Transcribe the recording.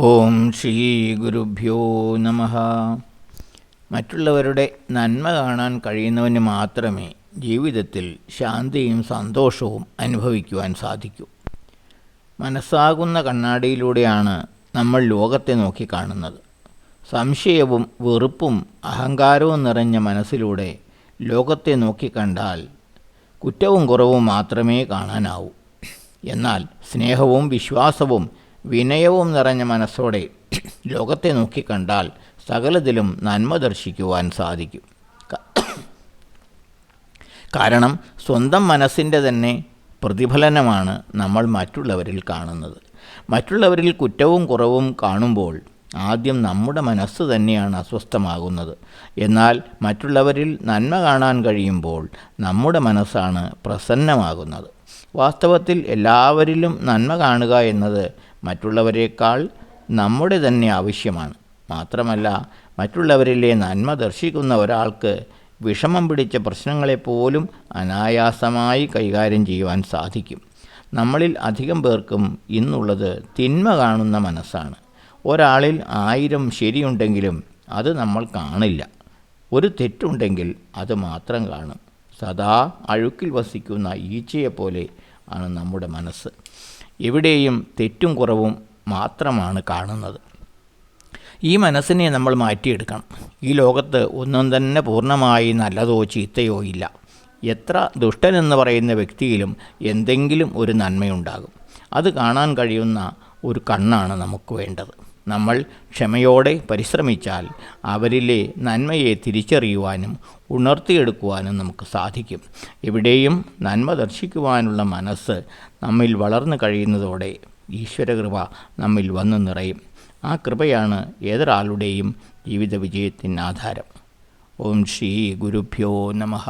ഓം ശ്രീ ഗുരുഭ്യോ നമഃ. മറ്റുള്ളവരുടെ നന്മ കാണാൻ കഴിയുന്നവന് മാത്രമേ ജീവിതത്തിൽ ശാന്തിയും സന്തോഷവും അനുഭവിക്കുവാൻ സാധിക്കൂ. മനസ്സാകുന്ന കണ്ണാടിയിലൂടെയാണ് നമ്മൾ ലോകത്തെ നോക്കിക്കാണുന്നത്. സംശയവും വെറുപ്പും അഹങ്കാരവും നിറഞ്ഞ മനസ്സിലൂടെ ലോകത്തെ നോക്കിക്കണ്ടാൽ കുറ്റവും കുറവും മാത്രമേ കാണാനാവൂ. എന്നാൽ സ്നേഹവും വിശ്വാസവും വിനയവും നിറഞ്ഞ മനസ്സോടെ ലോകത്തെ നോക്കിക്കണ്ടാൽ സകലതിലും നന്മ ദർശിക്കുവാൻ സാധിക്കും. കാരണം സ്വന്തം മനസ്സിൻ്റെ തന്നെ പ്രതിഫലനമാണ് നമ്മൾ മറ്റുള്ളവരിൽ കാണുന്നത്. മറ്റുള്ളവരിൽ കുറ്റവും കുറവും കാണുമ്പോൾ ആദ്യം നമ്മുടെ മനസ്സ് തന്നെയാണ് അസ്വസ്ഥമാകുന്നത്. എന്നാൽ മറ്റുള്ളവരിൽ നന്മ കാണാൻ കഴിയുമ്പോൾ നമ്മുടെ മനസ്സാണ് പ്രസന്നമാകുന്നത്. വാസ്തവത്തിൽ എല്ലാവരിലും നന്മ കാണുക എന്നത് മറ്റുള്ളവരെക്കാൾ നമ്മുടെ തന്നെ ആവശ്യമാണ്. മാത്രമല്ല, മറ്റുള്ളവരിലെ നന്മ ദർശിക്കുന്ന ഒരാൾക്ക് വിഷമം പിടിച്ച പ്രശ്നങ്ങളെപ്പോലും അനായാസമായി കൈകാര്യം ചെയ്യുവാൻ സാധിക്കും. നമ്മളിൽ അധികം പേർക്കും ഇന്നുള്ളത് തിന്മ കാണുന്ന മനസ്സാണ്. ഒരാളിൽ 1000 ശരിയുണ്ടെങ്കിലും അത് നമ്മൾ കാണില്ല. ഒരു തെറ്റുണ്ടെങ്കിൽ അത് മാത്രം കാണും. സദാ അഴുക്കിൽ വസിക്കുന്ന ഈച്ചയെപ്പോലെ ആണ് നമ്മുടെ മനസ്സ്. എവിടെയും തെറ്റും കുറവും മാത്രമാണ് കാണുന്നത്. ഈ മനസ്സിനെ നമ്മൾ മാറ്റിയെടുക്കണം. ഈ ലോകത്ത് ഒന്നും തന്നെ പൂർണ്ണമായി നല്ലതോ ചീത്തയോ ഇല്ല. എത്ര ദുഷ്ടനെന്ന് പറയുന്ന വ്യക്തിയിലും എന്തെങ്കിലും ഒരു നന്മയുണ്ടാകും. അത് കാണാൻ കഴിയുന്ന ഒരു കണ്ണാണ് നമുക്ക് വേണ്ടത്. നമ്മൾ ക്ഷമയോടെ പരിശ്രമിച്ചാൽ അവരിലെ നന്മയെ തിരിച്ചറിയുവാനും ഉണർത്തിയെടുക്കുവാനും നമുക്ക് സാധിക്കും. എവിടെയും നന്മ ദർശിക്കുവാനുള്ള മനസ്സ് നമ്മിൽ വളർന്നു കഴിയുന്നതോടെ ഈശ്വരകൃപ നമ്മിൽ വന്നു നിറയും. ആ കൃപയാണ് ഏതൊരാളുടെയും ജീവിത വിജയത്തിന് ആധാരം. ഓം ശ്രീ ഗുരുഭ്യോ നമഃ.